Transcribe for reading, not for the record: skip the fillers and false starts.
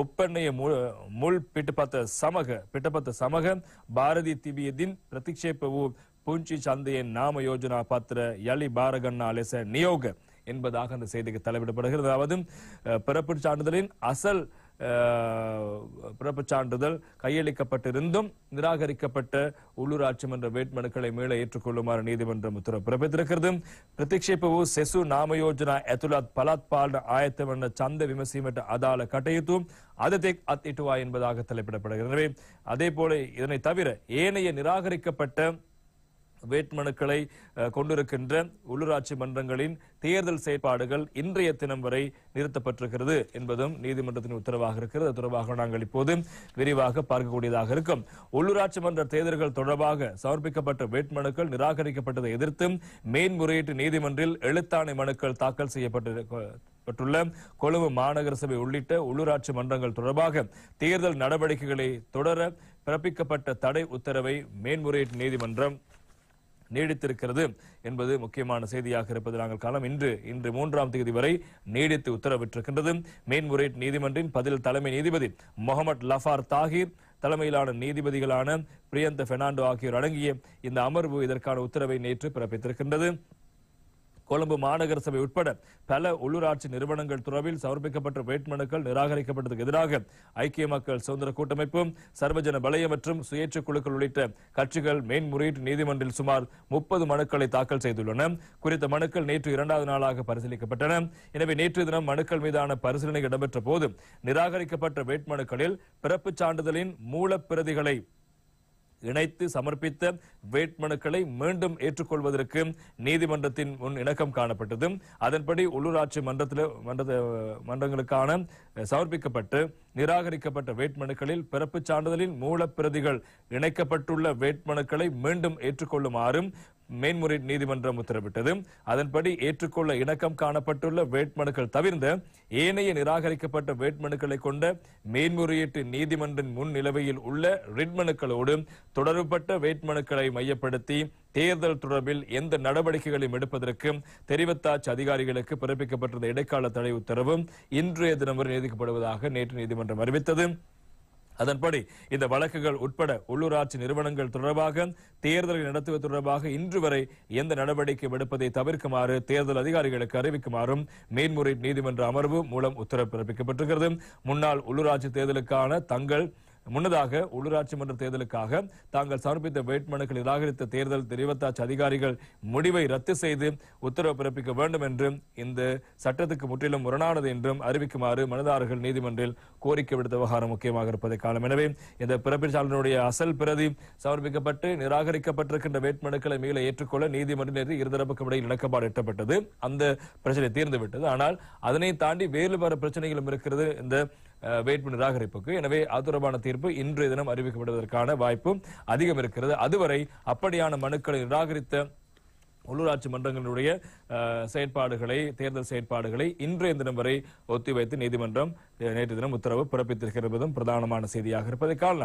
ಒಪ್ಪಂದೆಯ ಮುಳ್ ಪಿಟಪತ ಸಮಗ ಭಾರತೀಯ ತಿಬಿಯದಿನ್ ಪ್ರತಿಕ್ಷೇಪವು ಪುಂಚಿ ಚಂದೆಯ ನಾಮ ಯೋಜನಾ ಪತ್ರ ಯಲಿ ಬಾರಗಣ್ಣ ಅಲೆಸ ನಿಯೋಗ என்பதாக அந்த செய்திக்கு தலைப்பிடப்படுகிறது. அதாவது பிறப்புச் சான்றிதழின் அசல் பிறப்புச் சான்றிதழ் கையளிக்கப்பட்டிருந்தும் நிராகரிக்கப்பட்ட உள்ளூராட்சி மன்ற வேட்புமனுக்களை மீள ஏற்றுக்கொள்ளுமாறு நீதிமன்றம் உத்தரவு பிறப்பித்திருக்கிறது. பிரதிக்ஷேප වූ සෙසු නාම යෝජනා ඇතුළත් පළාත් පාලන ආයතන වන ඡන්ද විමසීමට අදාළ කටයුතු අදතෙක් අත්හිටුවා என்பதாக தலைப்பிடப்படுகிறது. எனவே அதே போல இதனை தவிர ஏனைய நிராகரிக்கப்பட்ட வேட்புமனுக்களை கொண்டிருக்கின்ற உள்ளூராட்சி மன்றங்களின் தேர்தல் செயற்பாடுகள் இன்றைய தினம் வரை நிறுத்தப்பட்டிருக்கிறது என்பதும் நீதிமன்றத்தின் உத்தரவாக இருக்கிறது. தொடர்பாக நாங்கள் இப்போது விரிவாக பார்க்கக்கூடியதாக இருக்கும். உள்ளூராட்சி மன்ற தேர்தல்கள் தொடர்பாக சமர்ப்பிக்கப்பட்ட வேட்புமனுக்கள் நிராகரிக்கப்பட்டதை எதிர்த்து மேன்முறையீட்டு நீதிமன்றில் எழுத்தாணை மனுக்கள் தாக்கல் செய்யப்பட்டுள்ள கொழும்பு மாநகர சபை உள்ளிட்ட உள்ளூராட்சி மன்றங்கள் தொடர்பாக தேர்தல் நடவடிக்கைகளை தொடர பிறப்பிக்கப்பட்ட தடை உத்தரவை மேன்முறையீட்டு நீதிமன்றம் நீடித்திருக்கிறது என்பது முக்கியமான செய்தியாக இருப்பது நாங்கள் காணலாம். இன்று 3ஆம் தேதி வரை நீடித்து உத்தரவிட்டிருக்கின்றது. மேன்முறையீட்டு நீதிமன்றின் பதில் தலைமை நீதிபதி முகமது லஃபார் தாகிர் தலைமையிலான நீதிபதிகளான பிரியந்த பெர்னாண்டோ ஆகியோர் அடங்கிய இந்த அமர்வு இதற்கான உத்தரவை நேற்று பிறப்பித்திருக்கின்றது. கொழும்பு மாநகர சபை உட்பட பல உள்ளூராட்சி நிறுவனங்கள் தொடர்பில் சமர்ப்பிக்கப்பட்ட வேட்புமனுக்கள் நிராகரிக்கப்பட்டதற்கு எதிராக ஐக்கிய மக்கள் சுதந்திர கூட்டமைப்பு, சர்வஜன பலய மற்றும் சுயேட்சை குழுக்கள் உள்ளிட்ட கட்சிகள் மேன்முறையீட்டு நீதிமன்றில் சுமார் 30 மனுக்களை தாக்கல் செய்துள்ளன. குறித்த மனுக்கள் நேற்று 2வது நாளாக பரிசீலிக்கப்பட்டன. எனவே நேற்று தினம் மனுக்கள் மீதான பரிசீலனை இடம்பெற்ற போது நிராகரிக்கப்பட்ட வேட்புமனுக்களில் பிறப்புச் சான்றிதழின் மூலப்பிரதிகளை இணைத்து சமர்ப்பித்த வேட்புமனுக்களை மீண்டும் ஏற்றுக்கொள்வதற்கு நீதிமன்றத்தின் முன் இணக்கம் காணப்பட்டது. அதன்படி உள்ளூராட்சி மன்றங்களுக்கான சமர்ப்பிக்கப்பட்டு நிராகரிக்கப்பட்ட வேட்புமனுக்களில் பிறப்புச் சான்றிதழின் மூலப்பிரதிகள் இணைக்கப்பட்டுள்ள வேட்புமனுக்களை மீண்டும் ஏற்றுக்கொள்ளுமாறும் மேன்முறையீட்டு நீதிமன்றம் உத்தரவிட்டது. அதன்படி ஏற்றுக்கொள்ள இணக்கம் காணப்பட்டுள்ள வேட்புமனுக்கள் தவிர்ந்த ஏனைய நிராகரிக்கப்பட்ட வேட்புமனுக்களை கொண்ட மேன்முறையீட்டு நீதிமன்றின் முன் நிலுவையில் உள்ள ரிட் மனுக்களோடு தொடர்புபட்ட வேட்புமனுக்களை மையப்படுத்தி தேர்தல் தொடர்பில் எந்த நடவடிக்கைகளையும் எடுப்பதற்கு தெரிவித்தாட்சி அதிகாரிகளுக்கு பிறப்பிக்கப்பட்டிருந்த இடைக்கால தடை உத்தரவு இன்றைய தினம் வரை நீடிக்கப்படுவதாக நேற்று நீதிமன்றம் அறிவித்தது. அதன்படி இந்த வழக்குகள் உட்பட உள்ளூராட்சி நிறுவனங்கள் தொடர்பாக தேர்தலை நடத்துவது தொடர்பாக இன்று வரை எந்த நடவடிக்கை எடுப்பதை தவிர்க்குமாறு தேர்தல் அதிகாரிகளுக்கு அறிவிக்குமாறும் மேன்முறையீட்டு நீதிமன்ற அமர்வு மூலம் உத்தரவு பிறப்பிக்கப்பட்டிருக்கிறது. முன்னாள் உள்ளூராட்சி தேர்தலுக்கான முன்னதாக உள்ளூராட்சி மன்ற தேர்தலுக்காக தாங்கள் சமர்ப்பித்த வேட்புமனுக்கள் நிராகரித்த தேர்தல் தெரிவித்தாட்சி அதிகாரிகள் முடிவை ரத்து செய்து உத்தரவு பிறப்பிக்க வேண்டும் என்றும் இந்த சட்டத்துக்கு முற்றிலும் முரணானது என்றும் அறிவிக்குமாறு மனுதாரர்கள் நீதிமன்றில் கோரிக்கை விடுத்த விவகாரம் முக்கியமாக இருப்பதை காலம். எனவே இந்த பிறப்பின் சான்றிதழுடைய அசல் பிரதி சமர்ப்பிக்கப்பட்டு நிராகரிக்கப்பட்டிருக்கின்ற வேட்புமனுக்களை மீள ஏற்றுக்கொள்ள நீதிமன்றம் இருதரப்புக்கும் இடையில் இணக்கப்பாடு எட்டப்பட்டது. அந்த பிரச்சனை தீர்ந்துவிட்டது. ஆனால் அதனை தாண்டி வேறு பல பிரச்சனைகளும் இருக்கிறது இந்த வேட்பு நிராகரிப்புக்கு. எனவே அது தொடர்பான தீர்ப்பு இன்றைய தினம் அறிவிக்கப்படுவதற்கான வாய்ப்பு அதிகம் இருக்கிறது. அதுவரை அப்படியான மனுக்களை நிராகரித்த உள்ளூராட்சி மன்றங்களுடைய செயற்பாடுகளை தேர்தல் செயற்பாடுகளை இன்றைய தினம் வரை ஒத்திவைத்து நீதிமன்றம் நேற்று தினம் உத்தரவு பிறப்பித்திருக்கிறதும் பிரதானமான செய்தியாக இருப்பதை காணலாம்.